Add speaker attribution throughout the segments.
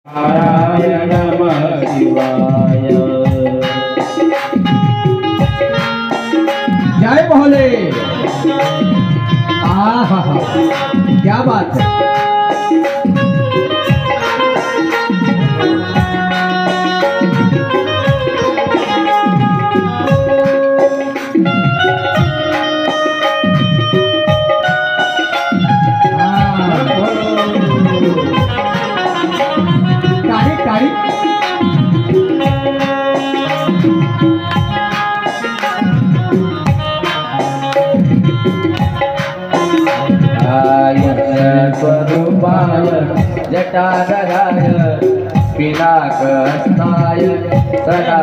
Speaker 1: नारायण नमः शिवाय।
Speaker 2: जय भोले। आहा क्या बात है।
Speaker 1: स्वरूपाय जटाधराय पिनाकस्ताय सदा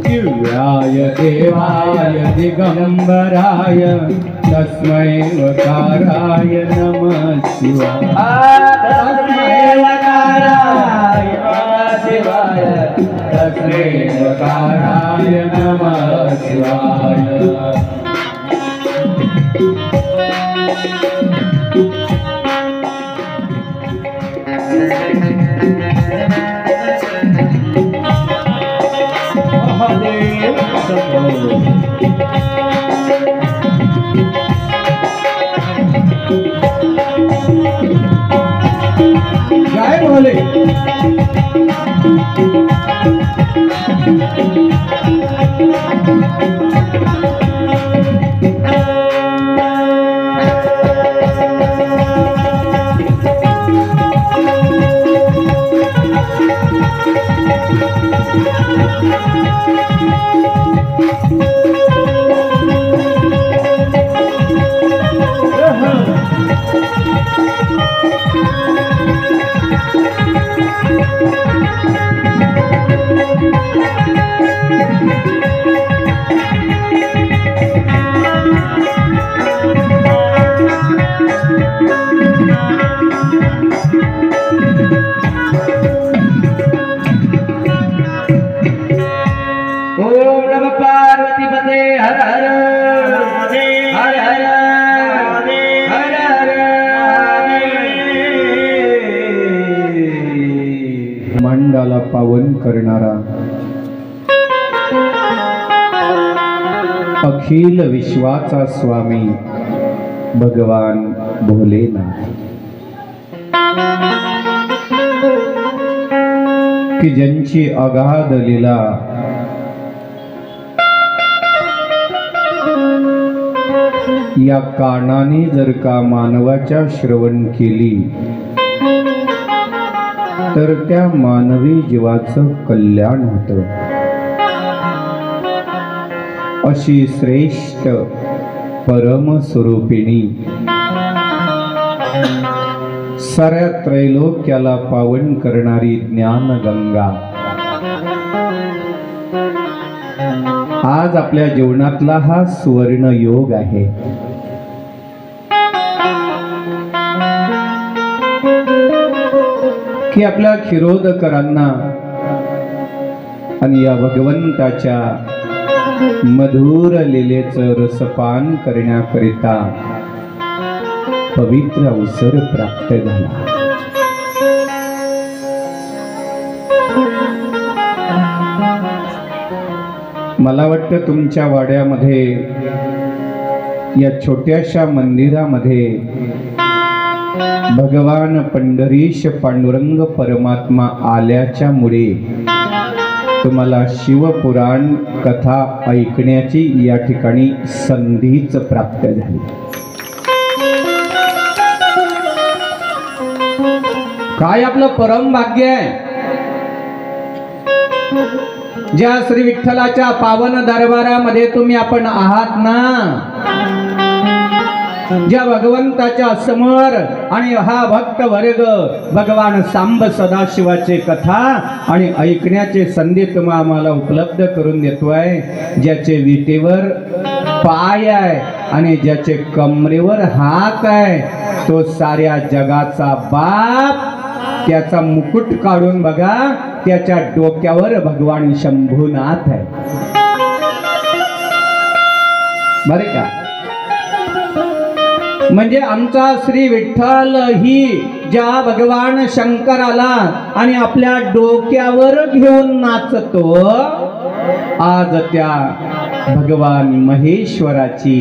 Speaker 2: दिव्याय देवाय दिगंबराय तस्मै वकाराय नमः शिवाय।
Speaker 1: तस्मै वकाराय नमः शिवाय। तस्मै
Speaker 2: वकाराय नमः शिवाय। जय भोले।
Speaker 1: ओम नमः पार्वती पते हर हर हर हर हर हर।
Speaker 2: मंडाला पावन करणारा अखिल विश्वाचा स्वामी भगवान भोलेनाथ की ज्यांची अगाध लीला या कानाने जर का मानवाच्या श्रवण केली तर त्या मानवी जीवाचं कल्याण होतं। अशी श्रेष्ठ परम स्वरूपिणी साऱ्या त्रैलोक्याला पावन करणारी ज्ञान गंगा आज आपल्या जीवनातला हा सुवर्ण योग आहे। की आपल्या खिरोदकरांना आणि या भगवंताच्या मधुर लीलेचं रसपान करण्याकरिता पवित्र अवसर प्राप्त झाला। मला वाटतं तुमच्या वाड्यामध्ये या छोट्याशा मंदिरामध्ये भगवान पंढरीश पांडुरंग परमात्मा आल्याच्या मुळे तुम्हाला शिवपुराण कथा ऐकण्याची या ठिकाणी संधीच प्राप्त झाली। काय आपलं परम भाग्य आहे। ज्या श्री विठ्ठलाच्या पावन दरबारामध्ये तुम्ही आपण आहात ना, ज्या भगवंताच्या समोर आणि हा भक्त वर्ग भगवान सांब सदाशिवाचे कथा आणि ऐकण्याचे संधी तुम्हा आम्हाला उपलब्ध करून देतोय। ज्याचे विटेवर पाय आहे आणि ज्याचे कमरेवर हात आहे तो साऱ्या जगाचा बाप। त्याचा मुकुट काढून बघा, त्याच्या डोक्यावर भगवान शंभूनाथ आहे बरे का। म्हणजे आमचा श्री विठ्ठल ही ज्या भगवान शंकराला आणि आपल्या डोक्यावर घेऊन नाचतो, आज त्या भगवान महेश्वराची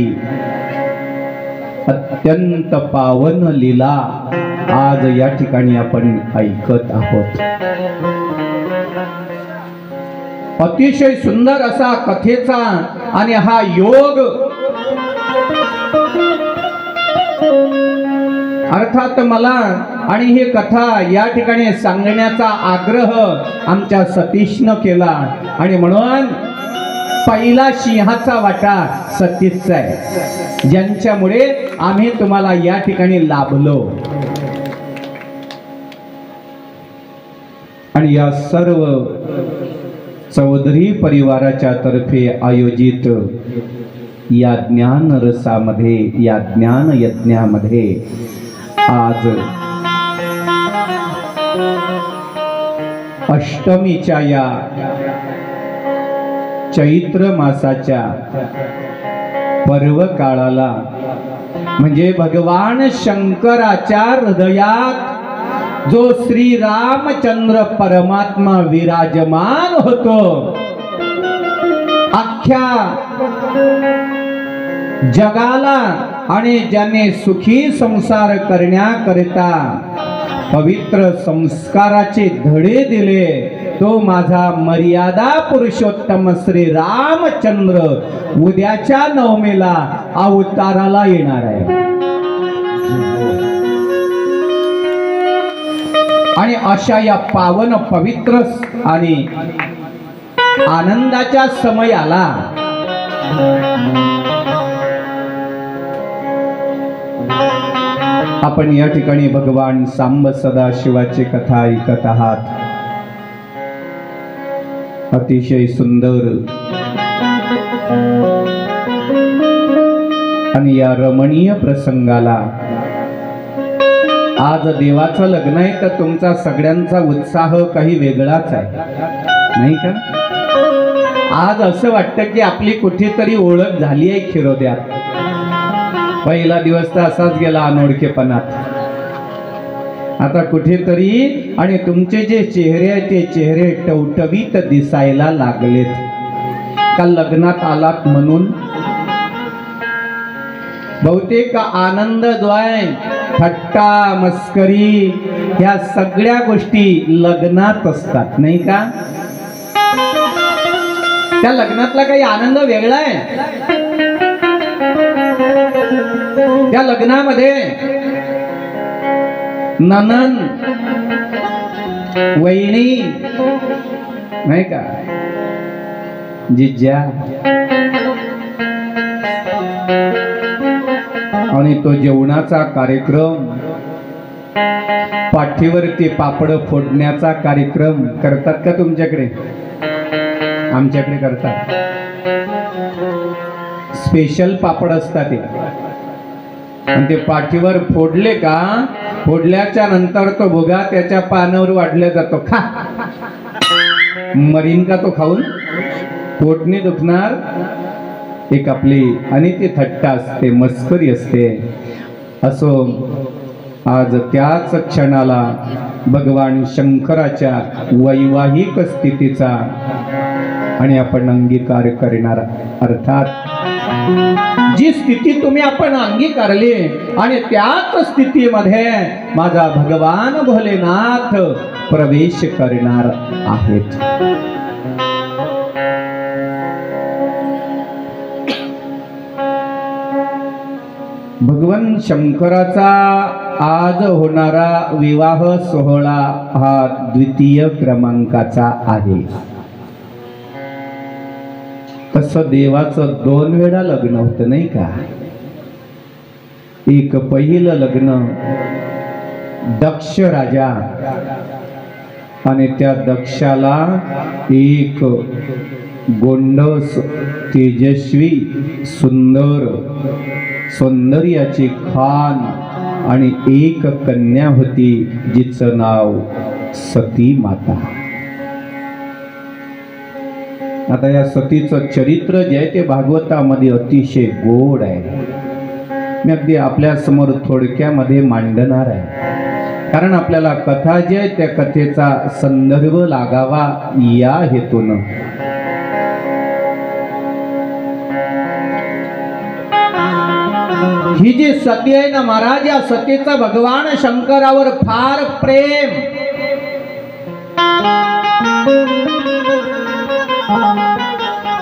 Speaker 2: अत्यंत पावन लीला आज या ठिकाणी आपण ऐकत आहोत. अतिशय सुंदर असा कथेचा आणि हा योग, अर्थात मला आणि ही कथा या ठिकाणी सांगण्याचा आग्रह आमच्या सतीशनं केला आणि म्हणून पहिला सिंहाचा वाटा सतीशचा आहे, ज्यांच्यामुळे आम्ही तुम्हाला या ठिकाणी लाभलो. आणि या सर्व चौधरी परिवाराच्या तर्फे आयोजित या ज्ञान रसामध्ये, या ज्ञान यज्ञामध्ये आज अष्टमीच्या या चैत्र मासाच्या पर्व काळाला, म्हणजे भगवान शंकराच्या हृदयात जो श्री रामचंद्र परमात्मा विराजमान होतो, अख्ख्या जगाला आणि ज्याने सुखी संसार करण्याकरिता पवित्र संस्काराचे धडे दिले, तो माझा मर्यादा पुरुषोत्तम श्री रामचंद्र उद्याच्या नवमीला अवताराला येणार आहे. आणि अशा या पावन पवित्र आणि आनंदाच्या समयाला आपण या ठिकाणी भगवान सांब सदाशिवाची कथा ऐकत आहात. अतिशय सुंदर आणि या रमणीय प्रसंगाला आज देवाचं लग्न आहे, तर तुमचा सगळ्यांचा उत्साह काही वेगळाच आहे, नाही का? आज असं वाटतं की आपली कुठेतरी ओळख झाली आहे खिरोद्यात. पहिला दिवस तर असाच गेला अनोळखेपणात. आता कुठेतरी आणि तुमचे जे चेहरे आहेत ते चेहरे टवटवीत दिसायला लागलेत. का लग्नात आलात म्हणून? बहुतेक आनंद जो आहे, थट्टा मस्करी, ह्या सगळ्या गोष्टी लग्नात असतात, नाही का? त्या लग्नातला काही आनंद वेगळा आहे. त्या लग्नामध्ये ननंद वहिनी, नाही का, जिज्या, आणि तो जेवणाचा कार्यक्रम, पाठीवरती पापड फोडण्याचा कार्यक्रम करतात का तुमच्याकडे? आमच्याकडे करतात. स्पेशल पापड असतात ते, आणि ते पाठीवर फोडले का, फोडल्याच्या नंतर तो भुगा त्याच्या पानावर वाढला जातो. खा, मरीन का तो खाऊन? पोटने दुखणार. एक आपली आणि ती थट्टा असते, मस्करी असते. असो आज त्याच क्षणाला भगवान शंकराच्या वैवाहिक स्थितीचा आणि आपण अंगीकार करणार, अर्थात जी स्थिती तुम्ही आपण अंगीकारली आणि त्याच स्थितीमध्ये माझा भगवान भोलेनाथ प्रवेश करणार आहेत. भगवान शंकराचा आज होणारा विवाह सोहळा हा द्वितीय क्रमांकाचा आहे. तसं देवाचं 2 वेळा लग्न होतं, नाही का? एक पहिलं लग्न दक्ष राजा, आणि त्या दक्षाला एक गोंडस तेजस्वी सुंदर सौंदर्याची खान आणि एक कन्या होती, जिचं नाव सती माता. आता या सतीचं चरित्र जे आहे ते भागवतामध्ये अतिशय गोड आहे. मी अगदी आपल्या समोर थोडक्यामध्ये मांडणार आहे, कारण आपल्याला कथा जी आहे त्या कथेचा संदर्भ लागावा या हेतून. ही जी सती आहे ना महाराज, या सतीचं भगवान शंकरावर फार प्रेम.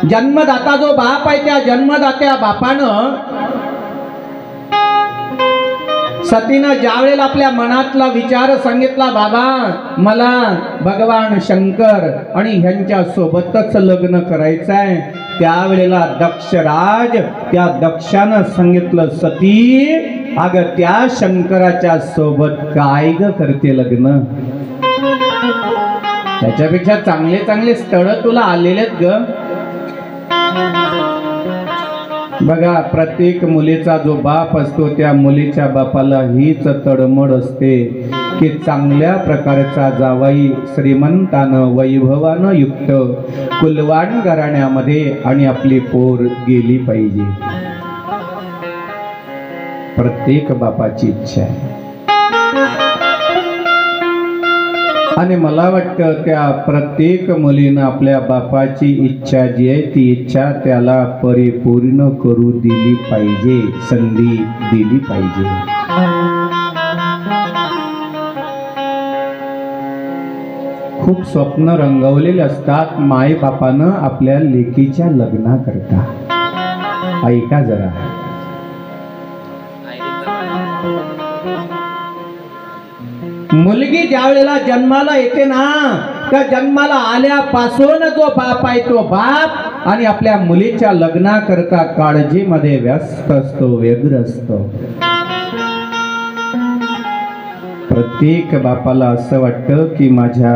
Speaker 2: जन्मदाता जो बाप आहे त्या जन्मदात्या बापानं सतीनं ज्या वेळेला आपल्या मनातला विचार सांगितला, बाबा मला भगवान शंकर आणि ह्यांच्या सोबतच लग्न करायचं आहे, त्यावेळेला दक्षराज त्या दक्षानं सांगितलं, सती अगं त्या शंकराच्या सोबत काय ग करते लग्न, त्याच्यापेक्षा चांगले चांगले स्थळ तुला आलेलेत ग. बघा, प्रत्येक मुलीचा जो बाप असतो त्या मुलीच्या बापाला हीच तडमड असते की चांगल्या प्रकारचा जावाई श्रीमंतानं वैभवानं युक्त कुलवाण घराण्यामध्ये आणि आपली पोर गेली पाहिजे. प्रत्येक बापाची इच्छा आहे. आणि मला वाटतं त्या प्रत्येक मुलीनं आपल्या बापाची इच्छा जी आहे ती इच्छा त्याला परिपूर्ण करू दिली पाहिजे, संधी दिली पाहिजे. खूप स्वप्न रंगवलेले असतात माय बापानं आपल्या लेकीच्या लग्नाकरता. ऐका जरा, मुलगी ज्या वेळेला जन्माला येते ना, त्या जन्माला आल्यापासून जो बाप आहे तो बाप आणि आपल्या मुलीच्या लग्नाकरता काळजीमध्ये व्यस्त असतो, व्यग्र असतो. प्रत्येक बापाला असं वाटतं की माझ्या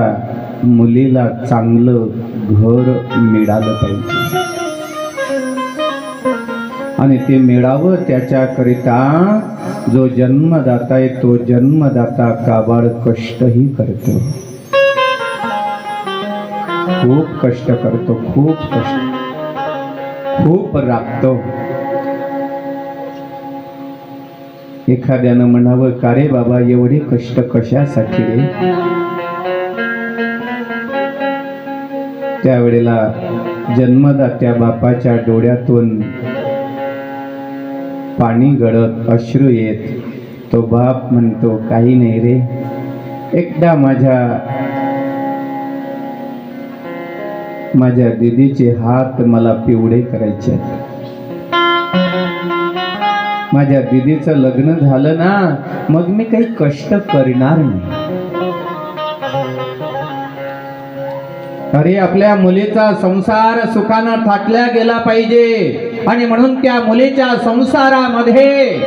Speaker 2: मुलीला चांगलं घर मिळालं पाहिजे आणि ते मिळावं त्याच्याकरिता जो जन्मदाता आहे तो जन्मदाता काबाड कष्टही करतो, खूप कष्ट करतो, खूप राबतो. एखाद्यानं म्हणावं, का रे बाबा एवढे कष्ट कशासाठी रे? त्यावेळेला जन्मदात्या बापाच्या डोळ्यातून पाणी गळत, अश्रू येत. तो बाप म्हणतो, काही नाही रे, एकदा माझ्या दीदीचे हात मला पिवळे करायचे आहेत. माझ्या दीदीचं लग्न झालं ना, मग मी काही कष्ट करणार नाही. अरे आपल्या मुलीचा संसार सुखानं थाटल्या गेला पाहिजे आणि म्हणून त्या मुलीच्या संसारामध्ये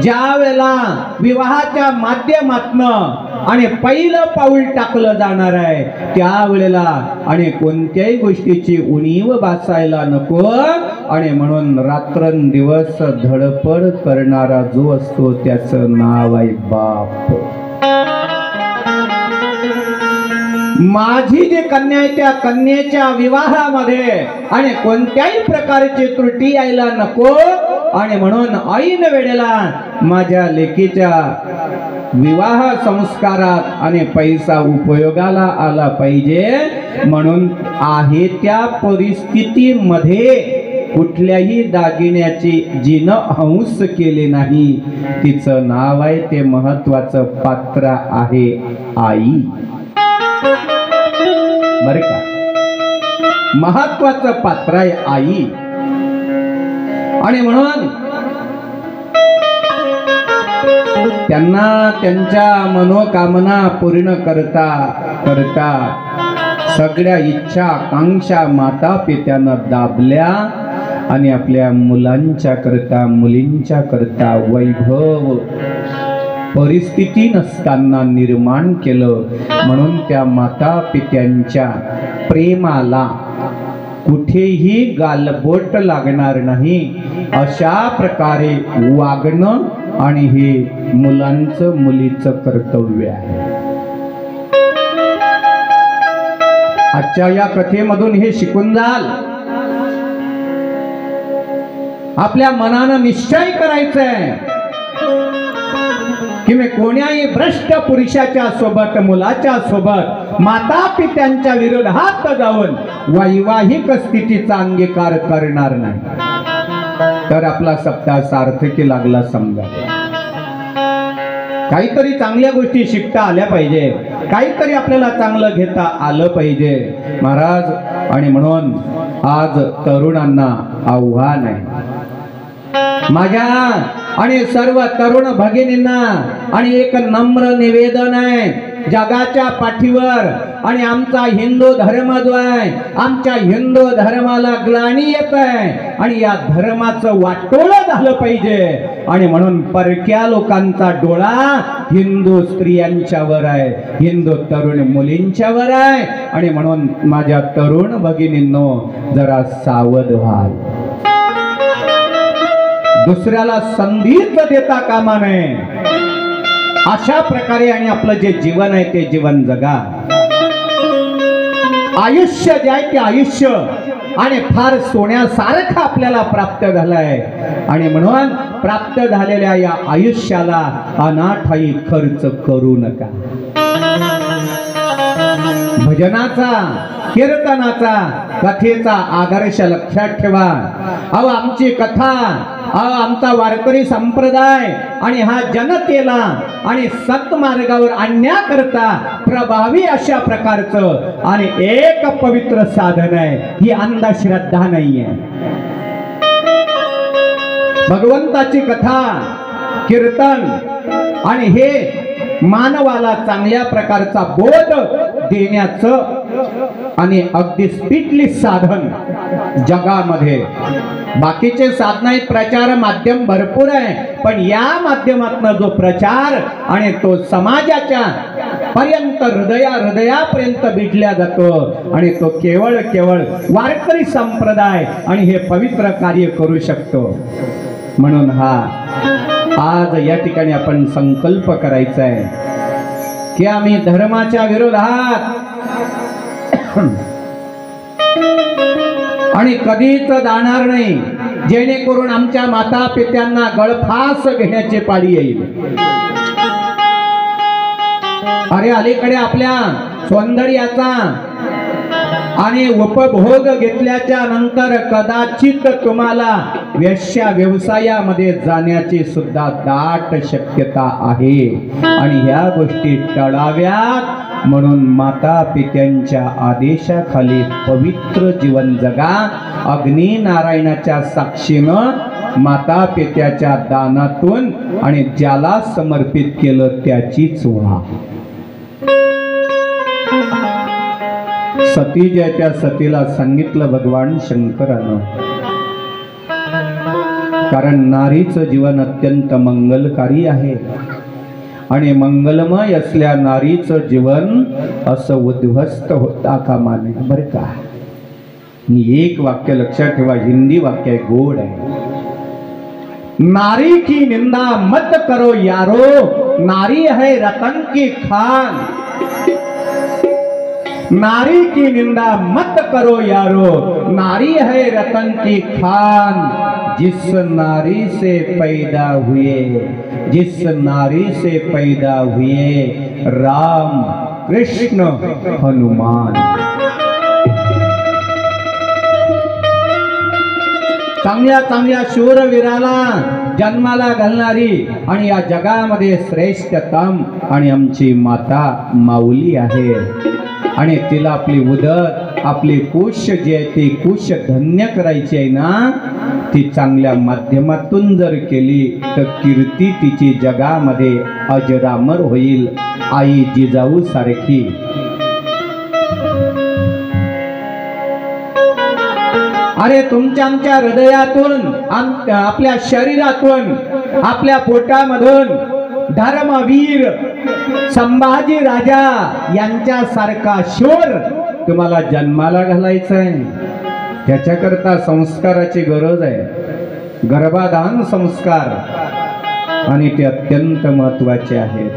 Speaker 2: ज्या वेळेला विवाहाच्या माध्यमातनं आणि पहिलं पाऊल टाकलं जाणार आहे त्यावेळेला आणि कोणत्याही गोष्टीची उणीव भासायला नको आणि म्हणून रात्रंदिवस धडपड करणारा जो असतो त्याचं नाव आहे बाप. माझी जी कन्या आहे त्या कन्येच्या विवाहामध्ये आणि कोणत्याही प्रकारची त्रुटी यायला नको आणि म्हणून ऐन वेळेला माझ्या लेकीच्या विवाह संस्कारात आणि पैसा उपयोगाला आला पाहिजे. म्हणून आहे त्या परिस्थितीमध्ये कुठल्याही दागिन्याची जिनं हंस केले नाही. तिचं नाव आहे ते महत्वाचं पात्र आहे आई. बरे का, महत्वाचं पात्र आहे आई. आणि म्हणून त्यांना त्यांच्या मनोकामना पूर्ण करता करता सगळ्या इच्छा आकांक्षा माता पित्यानं दाबल्या आणि आपल्या मुलांच्या करता मुलींच्या करता वैभव परिस्थिती नसताना निर्माण केलं. म्हणून त्या माता पित्यांच्या प्रेमाला कुठेही गालबोट लागणार नाही अशा प्रकारे वागणं आणि हे मुलांचं मुलीचं कर्तव्य आहे. आजच्या या कथेमधून हे शिकून जाल आपल्या मनानं निश्चय करायचा आहे की मी कोण्याही भ्रष्ट पुरुषाच्या सोबत, मुलाच्या सोबत, माता पित्यांच्या विरोधात जाऊन वैवाहिक स्थितीचा अंगीकार करणार नाही. तर आपला सप्ताह सार्थकी लागला समजा. काहीतरी चांगल्या गोष्टी शिकता आल्या पाहिजे, काहीतरी आपल्याला चांगलं घेता आलं पाहिजे महाराज. आणि म्हणून आज तरुणांना आव्हान आहे माझ्या आणि सर्व तरुण भगिनींना, आणि एक नम्र निवेदन आहे जगाच्या पाठीवर. आणि आमचा हिंदू धर्म जो आहे, आमच्या हिंदू धर्माला ग्लानी येत आहे आणि या धर्माचं वाटोळं झालं पाहिजे. आणि म्हणून परक्या लोकांचा डोळा हिंदू स्त्रियांच्यावर आहे, हिंदू तरुण मुलींच्यावर आहे. आणि म्हणून माझ्या तरुण भगिनींनो जरा सावध व्हा, दुसऱ्याला संधीच देता कामा नये. अशा प्रकारे आणि आपलं जे जीवन आहे ते जीवन जगा. आयुष्य जे आहे ते आयुष्य आणि फार सोन्यासारखं आपल्याला प्राप्त झालंय. आणि म्हणून प्राप्त झालेल्या या आयुष्याला अनाठाई खर्च करू नका. भजनाचा, कीर्तनाचा, कथेचा आदर्श लक्षात ठेवा. अहो आमची कथा, आमचा वारकरी संप्रदाय आणि हा जनतेला आणि सत्मार्गावर आणण्याकरता प्रभावी अशा प्रकारचं आणि एक पवित्र साधन आहे. ही अंधश्रद्धा नाहीये. भगवंताची कथा, कीर्तन आणि हे मानवाला चांगल्या प्रकारचा बोध देण्याचं आणि अगदी स्पिटली साधन जगामध्ये. बाकीचे साधन आहेत, प्रचार माध्यम भरपूर आहे, पण या माध्यमातून जो प्रचार आणि तो समाजाच्या पर्यंत हृदयापर्यंत भिडल्या जातो आणि तो केवळ वारकरी संप्रदाय आणि हे पवित्र कार्य करू शकतो. म्हणून आज या ठिकाणी आपण संकल्प करायचा आहे की आम्ही धर्माच्या विरोधात आणि कधीच जाणार नाही, जेणेकरून आमच्या माता पित्यांना गळफास घेण्याची पाळी येईल. अरे अलीकडे आपल्या सौंदर्याचा आणि उपभोग घेतल्याच्या नंतर कदाचित तुम्हाला वेश्या व्यवसायामध्ये जाण्याची सुद्धा दाट शक्यता आहे. आणि ह्या गोष्टी टळाव्यात म्हणून माता पित्यांच्या आदेशाखाली पवित्र जीवन जगा. अग्नी नारायणाच्या साक्षीनं माता पित्याच्या दानातून आणि ज्याला समर्पित केलं त्याचीच व्हा. सती ज्याच्या सतीला सांगितलं भगवान शंकरानं, कारण नारीचं जीवन अत्यंत मंगलकारी आहे आणि मंगलमय असल्या नारीचं जीवन असं उद्ध्वस्त होता कामा नये. बरं का, एक वाक्य लक्षात ठेवा, हिंदी वाक्य आहे, गोड आहे. नारी की निंदा मत करो यारो, नारी है रतन की खान. नारी की निंदा मत करो यारो, नारी है रतन की खान. जिस नारी से पैदा हुए, जिस नारी से पैदा हुए राम कृष्ण हनुमान. चांगल्या चांगल्या शूरवीराला जन्माला घालणारी आणि या जगामध्ये श्रेष्ठतम आणि आमची माता माऊली आहे. आणि तिला आपली उदर, आपली कुश जी आहे ती कुश धन्य करायची आहे ना, ती चांगल्या माध्यमातून जर केली तर कीर्ती तिची जगामध्ये अजरामर होईल. आई जिजाऊ सारखी. अरे तुमच्या आमच्या हृदयातून, आपल्या शरीरातून, आपल्या पोटामधून धर्मवीर संभाजी राजा यांच्यासारखा शूर तुम्हाला जन्माला घालायचा आहे. त्याच्याकरता संस्काराची गरज आहे, गर्भाधान संस्कार, आणि ते अत्यंत महत्त्वाचे आहेत.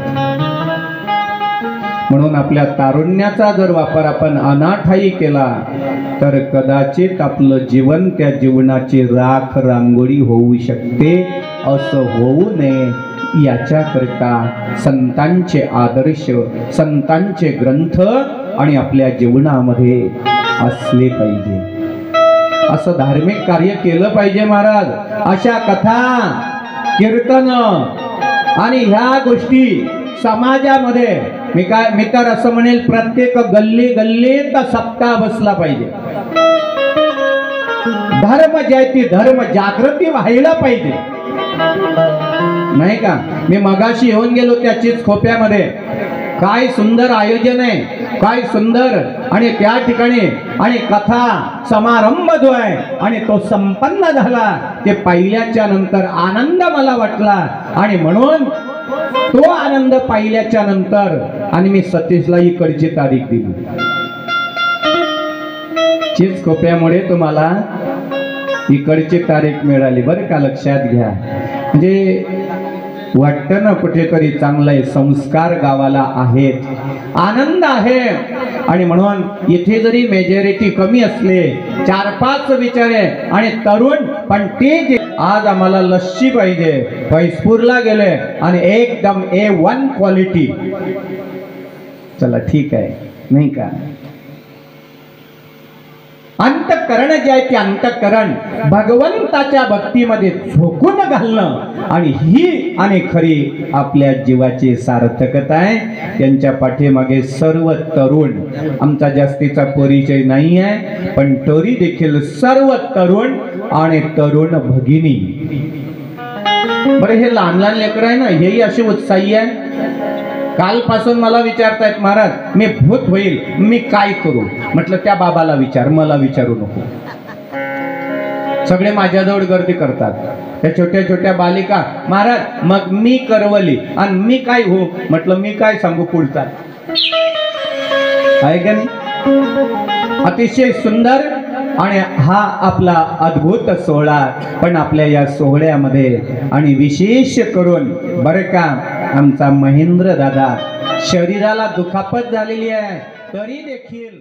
Speaker 2: म्हणून आपल्या तारुण्याचा जर वापर आपण अनाठायी केला तर कदाचित आपलं जीवन त्या जीवनाची राख रांगोळी होऊ शकते. असं होऊ नये याच्याकरता संतांचे आदर्श, संतांचे ग्रंथ आणि आपल्या जीवनामध्ये असले पाहिजे. असं धार्मिक कार्य केलं पाहिजे महाराज. अशा कथा, कीर्तन आणि ह्या गोष्टी समाजामध्ये मी तर असं म्हणेल प्रत्येक गल्ली गल्लीत सप्ताह बसला पाहिजे. धर्म जयती, धर्म जागृती व्हायला पाहिजे, नाही का. मी मगाशी येऊन गेलो त्याचीच खोप्यामध्ये. काय सुंदर आयोजन आहे, काय सुंदर. आणि त्या ठिकाणी आणि कथा समारंभ जो आहे आणि तो संपन्न झाला ते पाहिल्याच्या नंतर आनंद मला वाटला. आणि म्हणून तो आनंद पाहिल्याच्या नंतर आणि मी सतीशला इकडची तारीख दिली. चीज खोप्यामुळे तुम्हाला इकडची तारीख मिळाली बरं का, लक्षात घ्या. म्हणजे वाटतं ना कुठेतरी चांगलं आहे, संस्कार गावाला आहेत, आनंद आहे. आणि म्हणून इथे जरी मेजॉरिटी कमी असले, 4-5 विचार आहे आणि तरुण, पण ते आज आम्हाला लस्सी पाहिजे, फैजपूरला गेले आणि एकदम A1 क्वालिटी. चला ठीक आहे, नाही का. अंतःकरण जे आहे ते अंतःकरण भगवंताच्या भक्तीमध्ये झोकून घालणं आणि ही आणि खरी आपल्या जीवाची सार्थकता आहे. त्यांच्या पाठीमागे सर्व तरुण, आमचा जास्तीचा परिचय नाही आहे पण तरी देखील सर्व तरुण आणि तरुण भगिनी. बरं, हे लहान लहान लेकर आहे ना, हेही असे उत्साही आहे. कालपासून मला विचारतायत महाराज मी भूत होईल, मी काय करू. म्हटलं त्या बाबाला विचार, मला विचारू नको. सगळे माझ्याजवळ गर्दी करतात, त्या छोट्या छोट्या बालिका. महाराज मग मी करवली आणि मी काय हो. म्हटलं मी काय सांगू पुढचा, आहे का नाही. अतिशय सुंदर आणि हा आपला अद्भुत सोहळा. पण आपल्या या सोहळ्यामध्ये आणि विशेष करून बरं का आमचा महेंद्र दादा, शरीराला दुखापत झालेली आहे तरी देखील